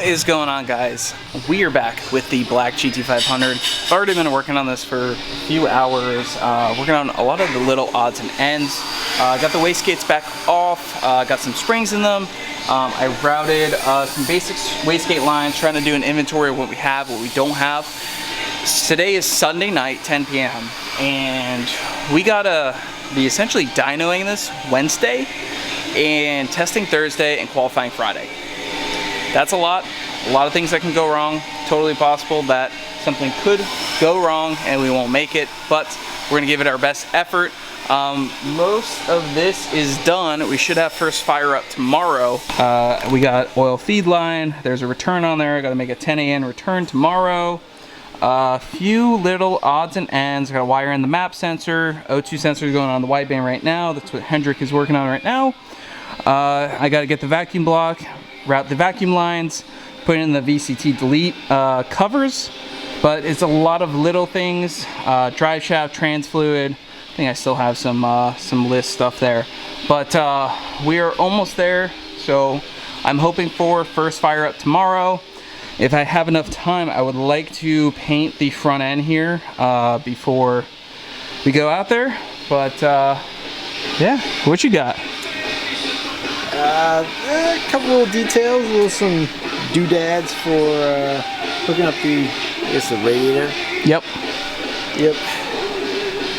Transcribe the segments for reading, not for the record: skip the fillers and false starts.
What is going on, guys? We are back with the black GT500. I've already been working on this for a few hours, working on a lot of the little odds and ends. Got the wastegates back off, got some springs in them. I routed some basic wastegate lines, trying to do an inventory of what we have, what we don't have. Today is Sunday night, 10 p.m. and we gotta be essentially dynoing this Wednesday and testing Thursday and qualifying Friday. That's a lot of things that can go wrong. Totally possible that something could go wrong and we won't make it, but we're gonna give it our best effort. Most of this is done. We should have first fire up tomorrow. We got oil feed line. There's a return on there. I gotta make a 10 a.m. return tomorrow. A few little odds and ends. I gotta wire in the map sensor. O2 sensor is going on the wideband right now. That's what Hendrick is working on right now. I gotta get the vacuum block, route the vacuum lines, put in the VCT delete covers, but it's a lot of little things. Drive shaft, trans fluid. I think I still have some list stuff there, but we are almost there. So I'm hoping for first fire up tomorrow. If I have enough time, I would like to paint the front end here before we go out there. But yeah, what you got? A couple little details, some doodads for hooking up the, I guess, the radiator. Yep.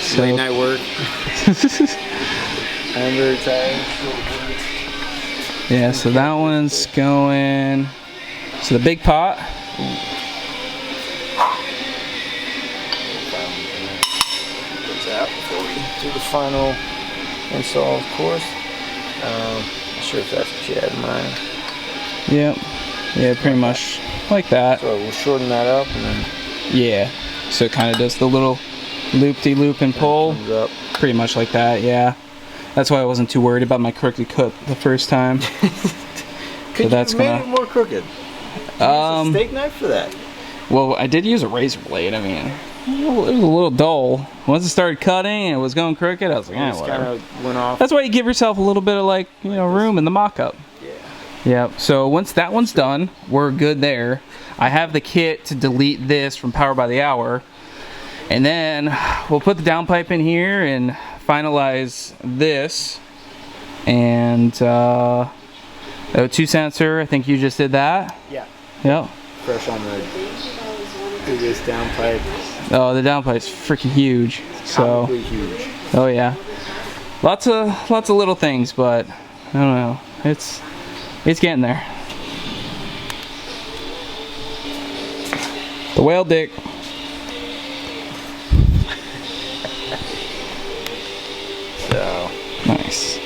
So, late night work. I'm very tired. Yeah, so that one's going to the big pot. Gets out before we do the final install, of course. Not sure if that's what you had in mind. Yep. Yeah, pretty much like that. So we'll shorten that up and then. Yeah. So it kind of does the little loop-de-loop and pull. Comes up. Pretty much like that. Yeah. That's why I wasn't too worried about my crooked cut the first time. Could you have made it more crooked? Use a steak knife for that. Well, I did use a razor blade. I mean, it was a little dull. Once it started cutting and it was going crooked, I was like, whatever. Kind of went off. That's why you give yourself a little bit of, like, you know, room in the mock-up. Yeah. So once that one's done, we're good there. I have the kit to delete this from Power by the Hour, and then we'll put the downpipe in here and finalize this. And O2 sensor, I think you just did that. Yeah. Yep. Fresh on the biggest downpipe. Oh, the downpipe's freaking huge. So huge. Oh yeah. Lots of little things, but I don't know. It's getting there. The whale dick. So nice.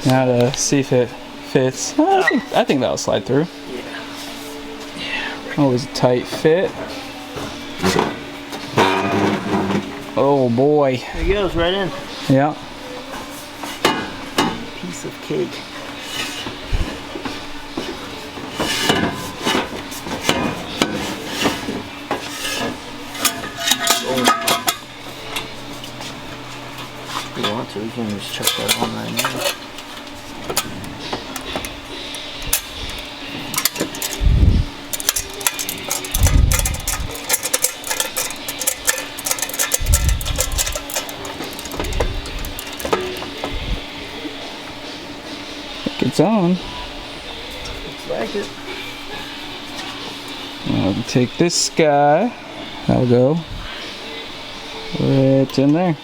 Now to see if it fits. I think that'll slide through. Yeah. Always a tight fit. Oh boy. There he goes, right in. Yeah. Piece of cake. If you want to, we can just chuck that on right now. It's on. Looks like it. I'll take this guy. That'll go right in there.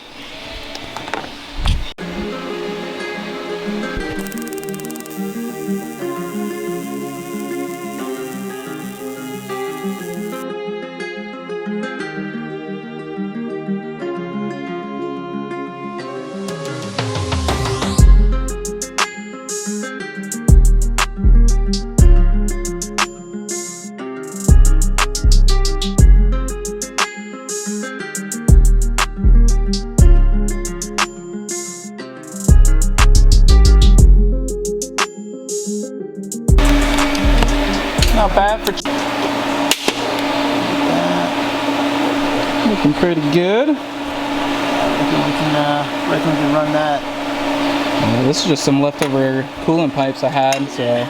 Not bad for looking pretty good. I reckon we can run that This is just some leftover coolant pipes I had, so yeah,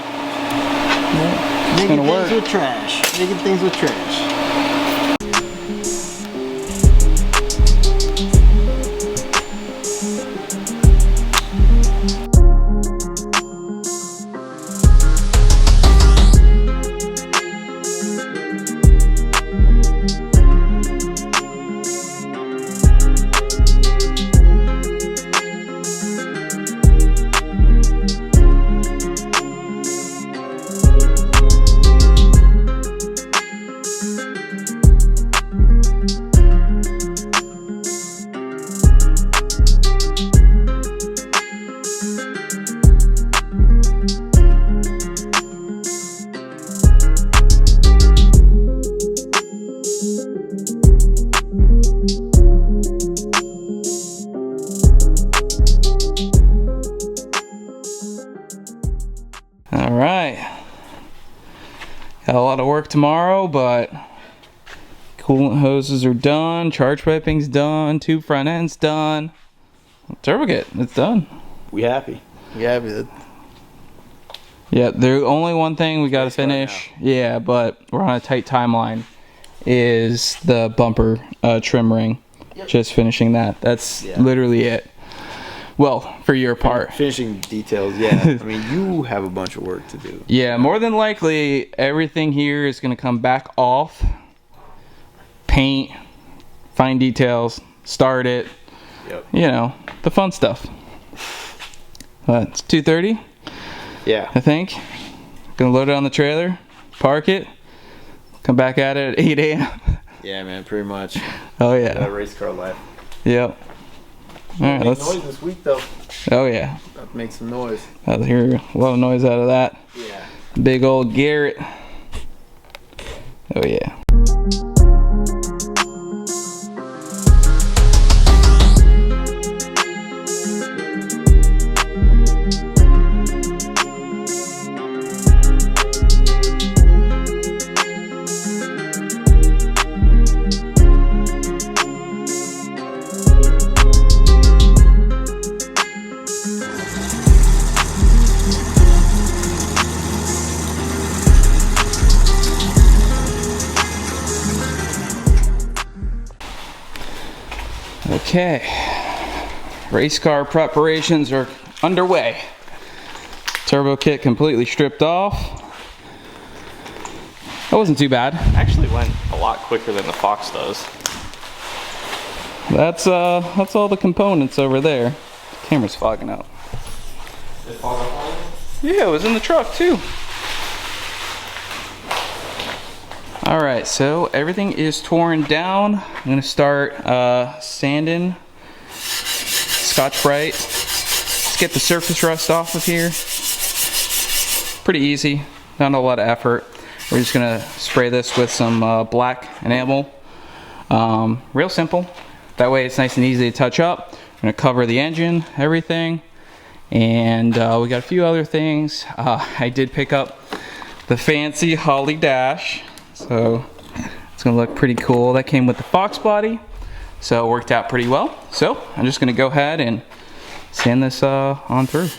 it's gonna work. Making things with trash. Making things with trash. Alright, got a lot of work tomorrow, but coolant hoses are done, charge piping's done, tube front end's done, turbo kit, it's done. We happy. We happy that. Yeah, the only one thing we gotta finish, yeah, but we're on a tight timeline, is the bumper trim ring. Yep. Just finishing that. That's literally it. Well, for your part. Finishing details, yeah. I mean, you have a bunch of work to do. Yeah, more than likely, everything here is going to come back off. Paint, fine details, start it. Yep. You know, the fun stuff. It's 2:30. Yeah. I think. Gonna load it on the trailer, park it, come back at it at 8 a.m. Yeah, man, pretty much. Oh, yeah. That race car life. Yep. All right, let's make noise this week, though. Oh, yeah. Have to make some noise. I'll hear a lot of noise out of that. Yeah. Big old Garrett. Oh, yeah. Okay, race car preparations are underway. Turbo kit completely stripped off. That wasn't too bad. Actually went a lot quicker than the Fox does. That's all the components over there. Camera's fogging out. Did it fog up on you? Yeah, it was in the truck too. All right, so everything is torn down. I'm gonna start sanding, Scotch-Brite. Let's get the surface rust off of here. Pretty easy, not a lot of effort. We're just gonna spray this with some black enamel. Real simple. That way it's nice and easy to touch up. I'm gonna cover the engine, everything. And we got a few other things. I did pick up the fancy Holly dash. So it's gonna look pretty cool. That came with the Fox body, so it worked out pretty well. So I'm just gonna go ahead and sand this on through.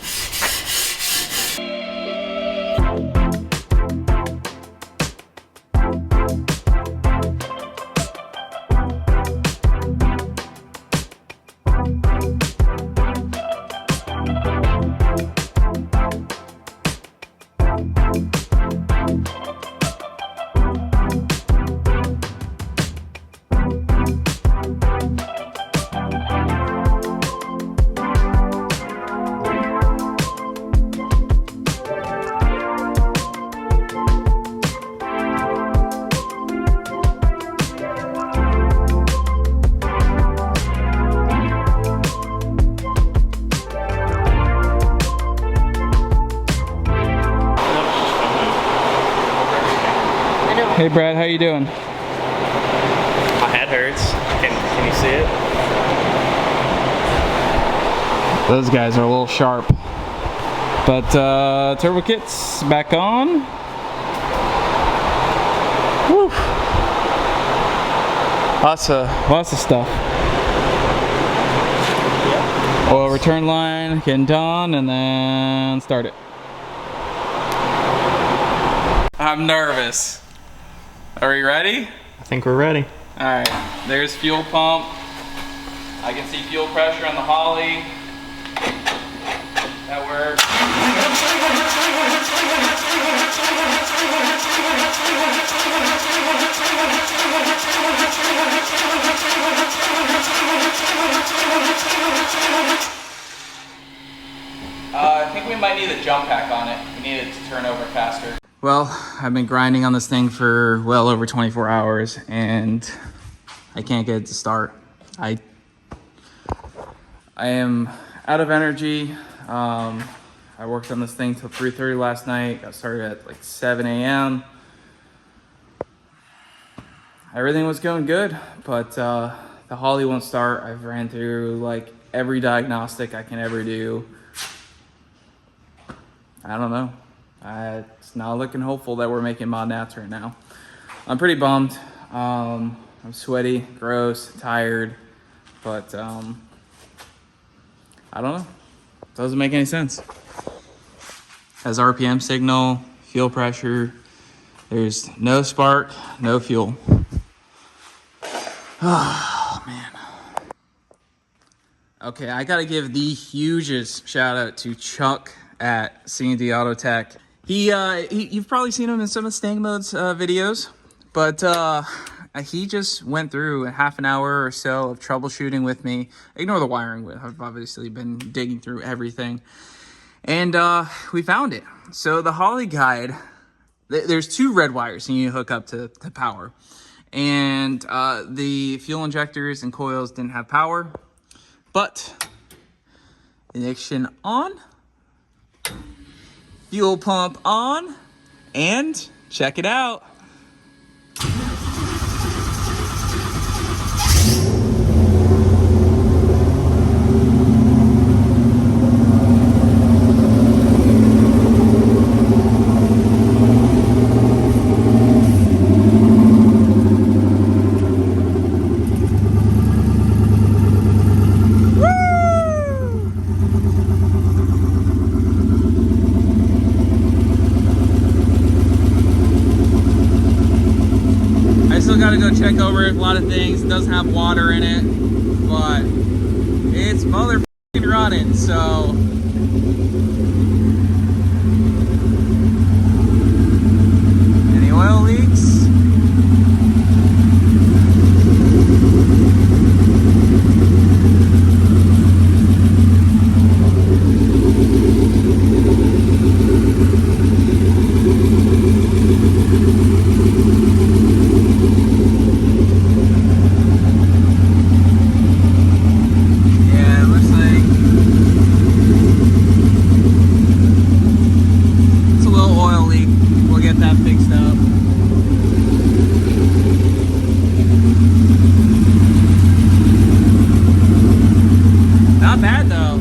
Hey Brad, how you doing? My head hurts. Can you see it? Those guys are a little sharp. But turbo kit's back on. Woo. Lots of stuff. Oil return line getting done, and then start it. I'm nervous. Are we ready? I think we're ready. All right, there's fuel pump. I can see fuel pressure on the Holly. That works. I think we might need a jump pack on it. We need it to turn over faster. Well, I've been grinding on this thing for well over 24 hours and I can't get it to start. I am out of energy. I worked on this thing till 3:30 last night. Got started at like 7 a.m. Everything was going good, but the Holly won't start. I've ran through like every diagnostic I can ever do. I don't know. It's not looking hopeful that we're making mod nats right now. I'm pretty bummed. I'm sweaty, gross, tired, but I don't know. Doesn't make any sense. Has RPM signal, fuel pressure. There's no spark, no fuel. Oh man. Okay, I gotta give the hugest shout out to Chuck at C&D Auto Tech. You've probably seen him in some of Mustang Mode's videos, but he just went through a half an hour or so of troubleshooting with me. Ignore the wiring, I've obviously been digging through everything. And we found it. So the Holly guide, there's two red wires you need to hook up to power. And the fuel injectors and coils didn't have power, but ignition on, fuel pump on, and check it out. Gotta go check over a lot of things. It doesn't have water in it, but it's motherfucking running, so any oil leaks? Not bad though.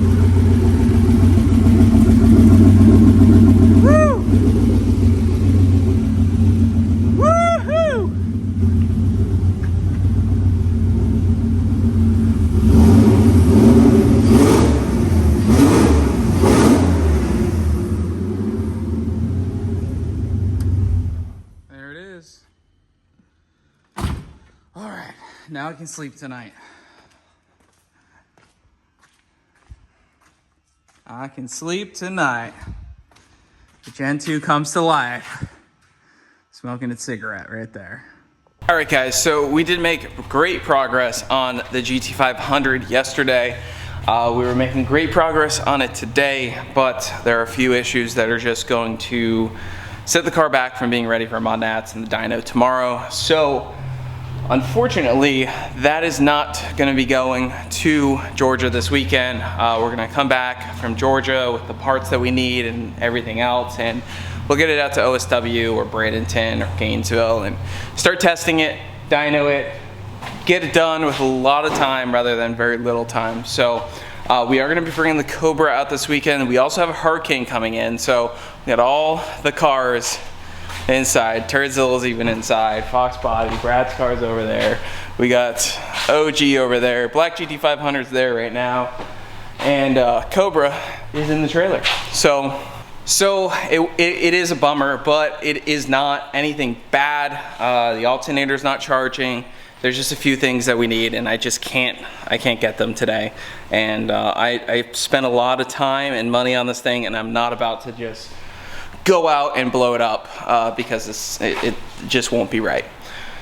Woo! Woohoo! There it is. All right, now I can sleep tonight. I can sleep tonight. The Gen 2 comes to life. Smoking a cigarette right there. All right, guys, so we did make great progress on the GT500 yesterday. We were making great progress on it today, but there are a few issues that are just going to set the car back from being ready for mod nats and the dyno tomorrow. So unfortunately, that is not going to be going to Georgia this weekend. We're going to come back from Georgia with the parts that we need and everything else, and we'll get it out to OSW or Bradenton or Gainesville and start testing it, dyno it, get it done with a lot of time rather than very little time. So we are going to be bringing the Cobra out this weekend. We also have a Hurricane coming in, so we got all the cars inside. Turdzilla's even inside. Fox Body, Brad's car's over there. We got OG over there. Black GT500's there right now. and Cobra is in the trailer. So it is a bummer, but it is not anything bad. The alternator's not charging. There's just a few things that we need, and I can't get them today. And I spent a lot of time and money on this thing, and I'm not about to just go out and blow it up because it just won't be right.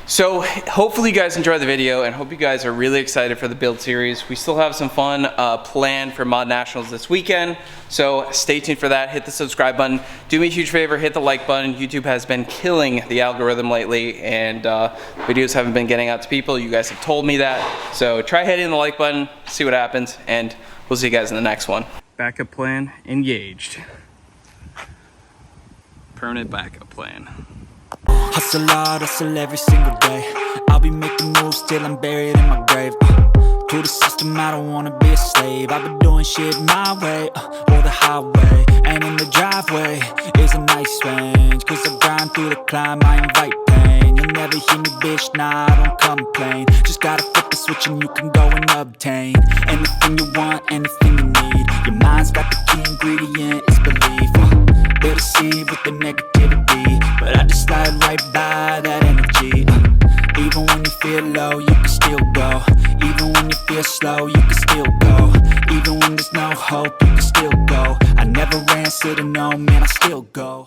So hopefully you guys enjoyed the video, and hope you guys are really excited for the build series. We still have some fun planned for Mod Nationals this weekend, so stay tuned for that. Hit the subscribe button. Do me a huge favor, hit the like button. YouTube has been killing the algorithm lately, and videos haven't been getting out to people. You guys have told me that, so try hitting the like button, see what happens, and we'll see you guys in the next one. Backup plan engaged. Permanent backup plan. Hustle hard, hustle every single day. I'll be making moves till I'm buried in my grave. To the system, I don't wanna be a slave. I've been doing shit my way, or the highway. And in the driveway is a nice range, cause I grind through the climb, I invite pain. You'll never hear me, bitch, nah, I don't complain. Just gotta flip the switch and you can go and obtain anything you want, anything you need. Your mind's got the key ingredient, it's belief. They'll deceive with the negativity, but I just slide right by that energy. Even when you feel low, you can still go. Even when you feel slow, you can still go. Even when there's no hope, you can still go. I never answer to no, man, I still go.